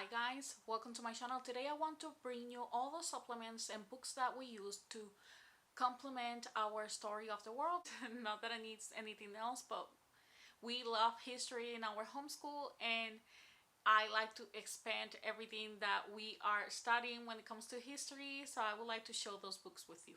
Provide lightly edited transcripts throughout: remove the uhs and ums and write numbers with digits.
Hi guys, welcome to my channel. Today I want to bring you all the supplements and books that we use to complement our story of the world. Not that it needs anything else, but we love history in our homeschool and I like to expand everything that we are studying when it comes to history, so I would like to share those books with you.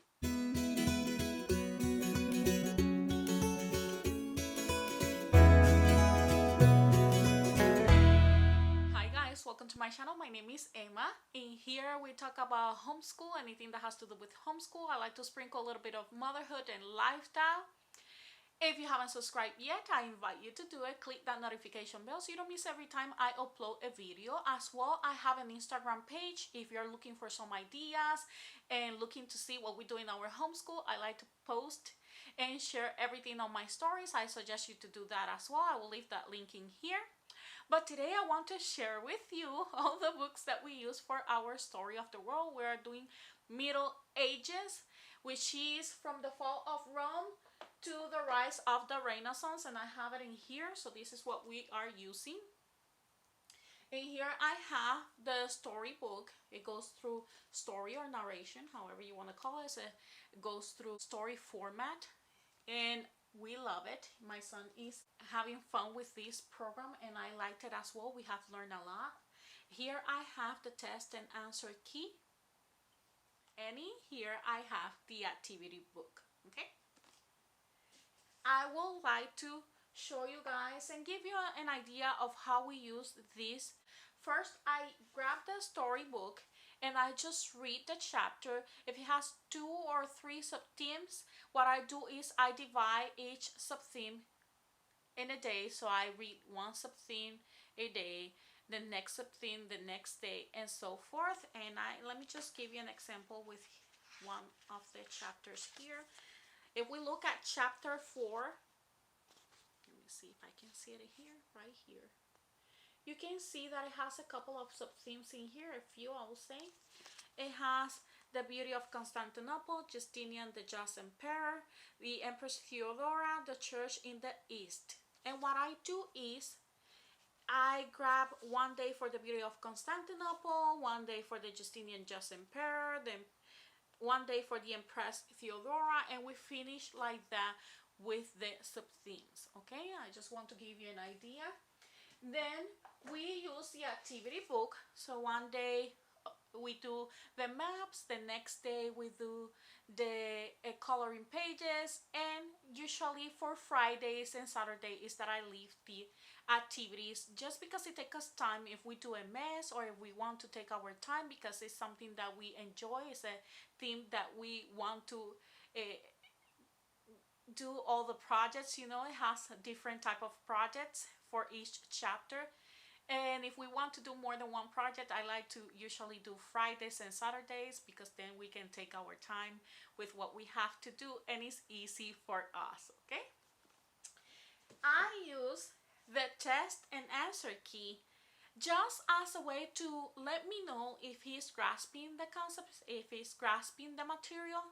Hi guys, welcome to my channel. My name is Emma. In here we talk about homeschool, anything that has to do with homeschool. I like to sprinkle a little bit of motherhood and lifestyle. If you haven't subscribed yet, I invite you to do it. Click that notification bell so you don't miss every time I upload a video. As well, I have an Instagram page if you're looking for some ideas and looking to see what we do in our homeschool. I like to post and share everything on my stories. I suggest you to do that as well. I will leave that link in here. But today I want to share with you all the books that we use for our story of the world. We are doing Middle Ages, which is from the fall of Rome to the rise of the Renaissance, and I have it in here. So this is what we are using. In here I have the storybook. It goes through story or narration, however you want to call it. It goes through story format and we love it. My son is having fun with this program and I liked it as well. We have learned a lot. Here I have the test and answer key, and in here I have the activity book. Okay, I would like to show you guys and give you an idea of how we use this. First, I grab the storybook and I just read the chapter. If it has 2 or 3 sub-themes, what I do is I divide each sub-theme in a day. So I read one sub-theme a day, the next sub-theme the next day, and so forth. And let me just give you an example with one of the chapters here. If we look at chapter 4, let me see if I can see it here, right here. You can see that it has a couple of sub-themes in here, a few I will say. It has the beauty of Constantinople, Justinian the just emperor, the Empress Theodora, the church in the east. And what I do is I grab one day for the beauty of Constantinople, one day for the Justinian just emperor, then one day for the Empress Theodora, and we finish like that with the sub-themes. Okay, I just want to give you an idea. Then we use the activity book. So one day we do the maps, the next day we do the coloring pages, and usually for Fridays and Saturdays that I leave the activities, just because it takes us time if we do a mess or if we want to take our time because it's something that we enjoy. It's a theme that we want to do all the projects. You know, it has a different type of projects for each chapter. And if we want to do more than one project, I like to usually do Fridays and Saturdays because then we can take our time with what we have to do and it's easy for us. Okay, I use the test and answer key just as a way to let me know if he's grasping the concepts, if he's grasping the material.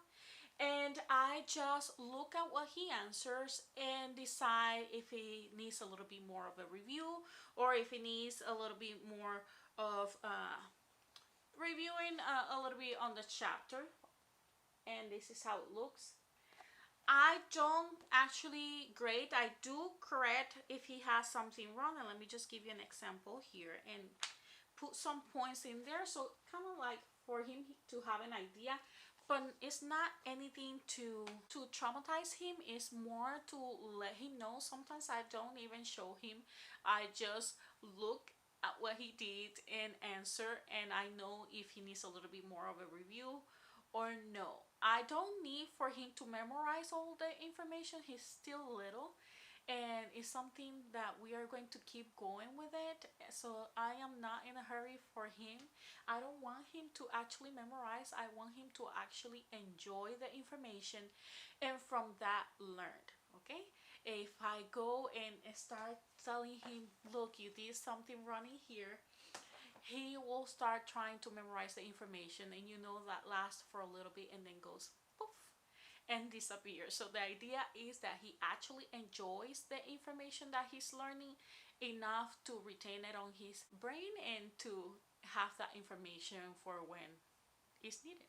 And I just look at what he answers and decide if he needs a little bit more of a review or if he needs a little bit more of reviewing a little bit on the chapter. And this is how it looks. I don't actually grade. I do correct if he has something wrong. And let me just give you an example here and put some points in there, so kind of like for him to have an idea. But it's not anything to traumatize him. It's more to let him know. Sometimes I don't even show him. I just look at what he did and answer, and I know if he needs a little bit more of a review or no. I don't need for him to memorize all the information. He's still little and it's something that we are going to keep going with it. So I am not in a hurry for him. I don't want him to actually memorize. I want him to actually enjoy the information and from that learn. Okay, if I go and start telling him, look, you did something wrong in here, he will start trying to memorize the information, and you know that lasts for a little bit and then goes poof and disappear. So the idea is that he actually enjoys the information that he's learning enough to retain it on his brain and to have that information for when it's needed.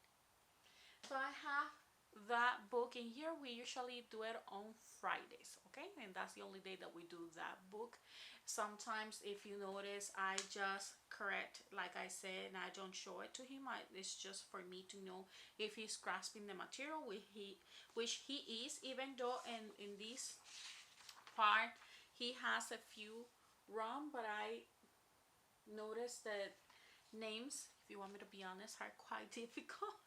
So I have that book in here. We usually do it on Fridays, okay? And that's the only day that we do that book. Sometimes, if you notice, I just correct, like I said, and I don't show it to him. It's just for me to know if he's grasping the material, which he is, even though in this part he has a few wrong, but I noticed that names, if you want me to be honest, are quite difficult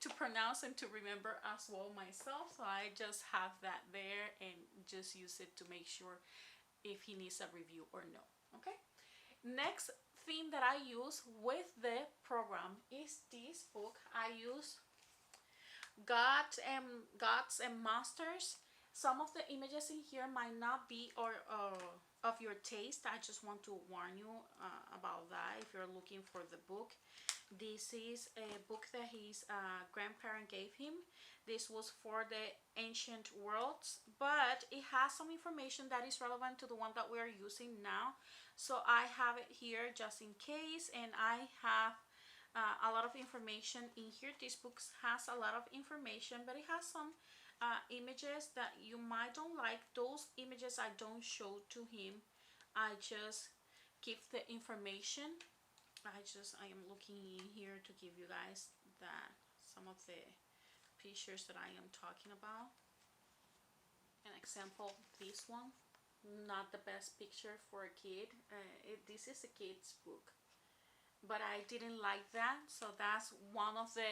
to pronounce and to remember as well myself. So I just have that there and just use it to make sure if he needs a review or no. Okay. Next thing that I use with the program is this book. I use Gods and Monsters. Some of the images in here might not be or of your taste. I just want to warn you about that if you're looking for the book. This is a book that his grandparent gave him. This was for the ancient worlds, but it has some information that is relevant to the one that we are using now. So I have it here just in case, and I have a lot of information in here. This book has a lot of information, but it has some images that you might don't like. Those images I don't show to him. I just give the information. I am looking in here to give you guys some of the pictures that I am talking about. An example, this one, not the best picture for a kid. This is a kid's book, but I didn't like that, so that's one of the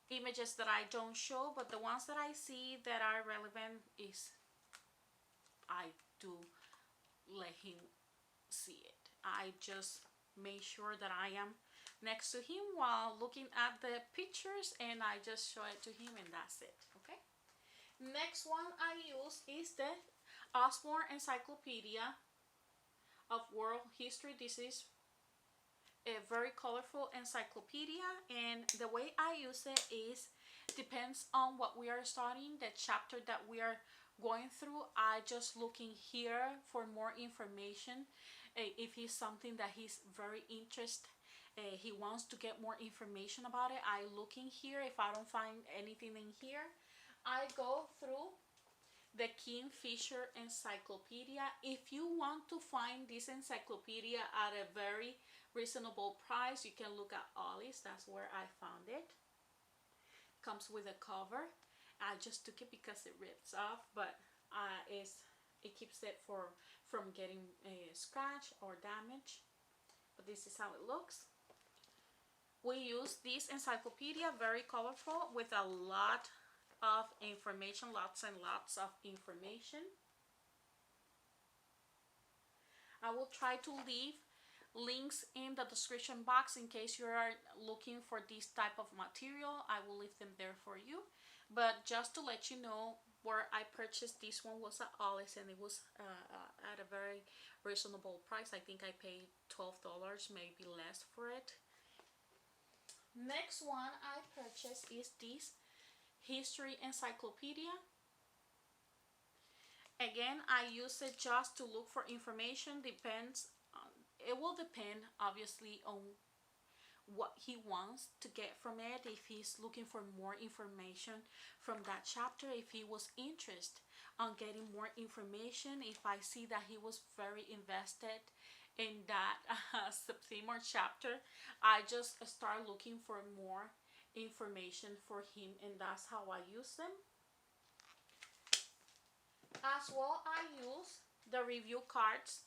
images that I don't show. But the ones that I see that are relevant is I do let him see it. I just make sure that I am next to him while looking at the pictures, and I just show it to him, and that's it. Okay. Next one I use is the Osmore Encyclopedia of World History. This is a very colorful encyclopedia, and the way I use it is depends on what we are studying, the chapter that we are going through. I just looking here for more information. If it's something that he's very interested, he wants to get more information about it, I look in here. If I don't find anything in here, I go through the Kingfisher Encyclopedia. If you want to find this encyclopedia at a very reasonable price, you can look at Ollie's. That's where I found it. Comes with a cover. I just took it because it rips off, but it keeps it from getting a scratch or damage. But this is how it looks. We use this encyclopedia, very colorful, with a lot of information, lots and lots of information. I will try to leave links in the description box in case you are looking for this type of material. I will leave them there for you. But just to let you know, where I purchased this one was at Ollie's, and it was at a very reasonable price. I think I paid $12, maybe less for it. Next one I purchased is this History Encyclopedia. Again, I use it just to look for information. It will depend obviously on what he wants to get from it. If he's looking for more information from that chapter, if he was interested on getting more information, if I see that he was very invested in that theme or chapter, I just start looking for more information for him, and that's how I use them. As well, I use the review cards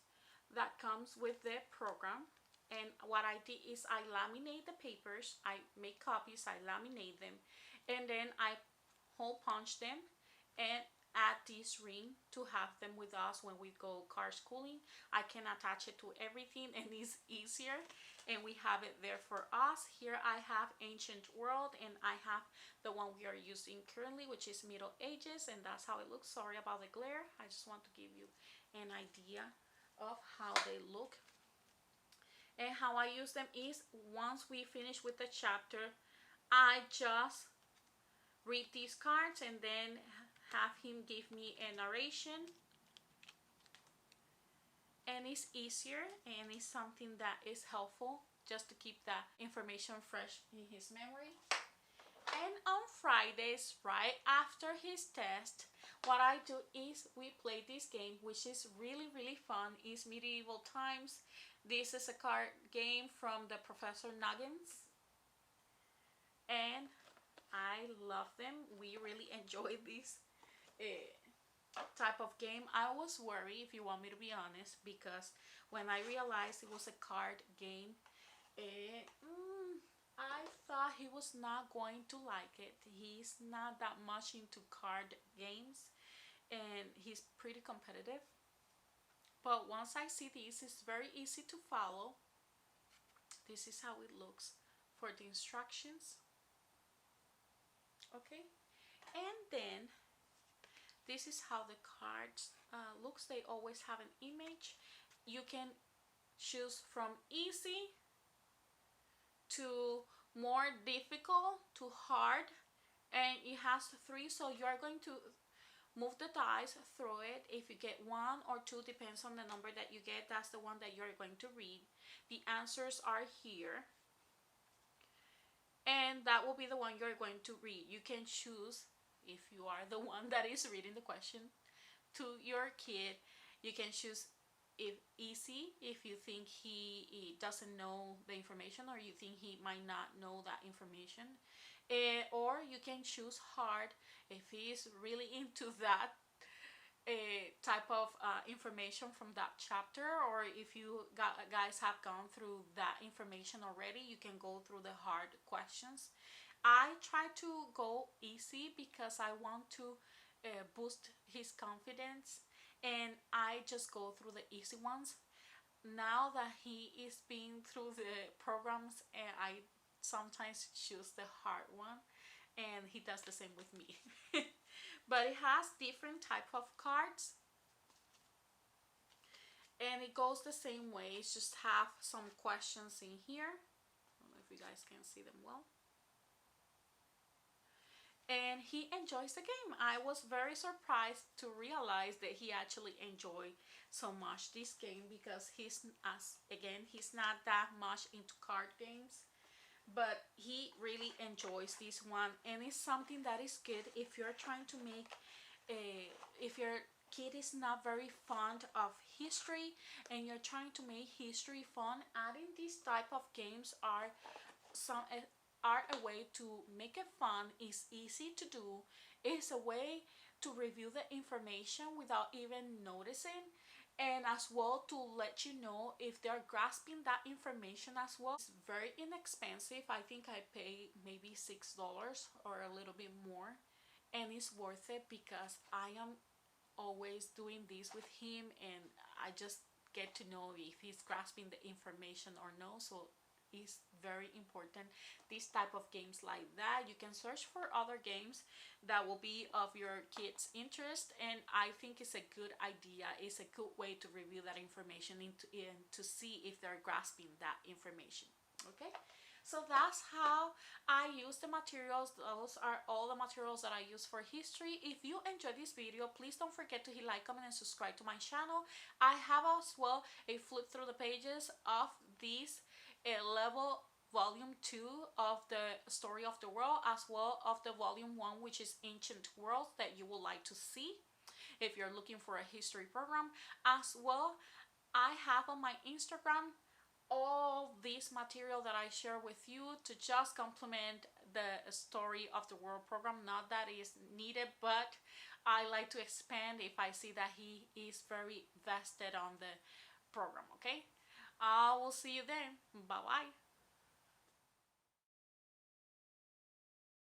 that comes with the program. And what I did is I laminate the papers, I make copies, I laminate them, and then I hole punch them and add this ring to have them with us when we go car schooling. I can attach it to everything and it's easier, and we have it there for us. Here I have Ancient World, and I have the one we are using currently, which is Middle Ages, and that's how it looks. Sorry about the glare. I just want to give you an idea of how they look. And how I use them is once we finish with the chapter, I just read these cards and then have him give me a narration. and it's easier, and it's something that is helpful just to keep that information fresh in his memory. And on Fridays, right after his test, what I do is we play this game, which is really fun. It's medieval times. This is a card game from the Professor Nuggins, and I love them. We really enjoy this type of game. I was worried, if you want me to be honest, because when I realized it was a card game, I thought he was not going to like it. He's not that much into card games, and he's pretty competitive. But once I see this, it's very easy to follow. This is how it looks for the instructions. Okay, and then this is how the cards looks. They always have an image. You can choose from easy to more difficult to hard, and it has three, so you're going to move the dice through it. If you get one or two, depends on the number that you get, that's the one that you're going to read. The answers are here, and that will be the one you're going to read. You can choose, if you are the one that is reading the question to your kid, you can choose if easy, if you think he doesn't know the information, or you think he might not know that information, or you can choose hard if he's really into that type of information from that chapter, or if you guys have gone through that information already, you can go through the hard questions. I try to go easy because I want to boost his confidence, and I just go through the easy ones. Now that he is being through the programs, I sometimes choose the hard one, and he does the same with me. But it has different type of cards, and it goes the same way. It's just have some questions in here. I don't know if you guys can see them well. And he enjoys the game. I was very surprised to realize that he actually enjoyed so much this game, because he's not that much into card games, but he really enjoys this one. And it's something that is good if you're trying to make if your kid is not very fond of history and you're trying to make history fun. Adding these type of games are a way to make it fun. It's easy to do. It's a way to review the information without even noticing, and as well to let you know if they're grasping that information as well. It's very inexpensive. I think I pay maybe $6 or a little bit more, and it's worth it because I am always doing this with him, and I just get to know if he's grasping the information or no. So is very important. These type of games like that, you can search for other games that will be of your kids' interest, and I think it's a good idea. It's a good way to review that information and to see if they're grasping that information. Okay, so that's how I use the materials. Those are all the materials that I use for history. If you enjoyed this video, please don't forget to hit like, comment, and subscribe to my channel. I have as well a flip through the pages of these level volume 2 of the story of the world, as well of the volume 1, which is ancient worlds, that you would like to see if you're looking for a history program. As well, I have on my Instagram all this material that I share with you to just complement the story of the world program. Not that is needed, but I like to expand if I see that he is very vested on the program. Okay, I will see you then. Bye bye.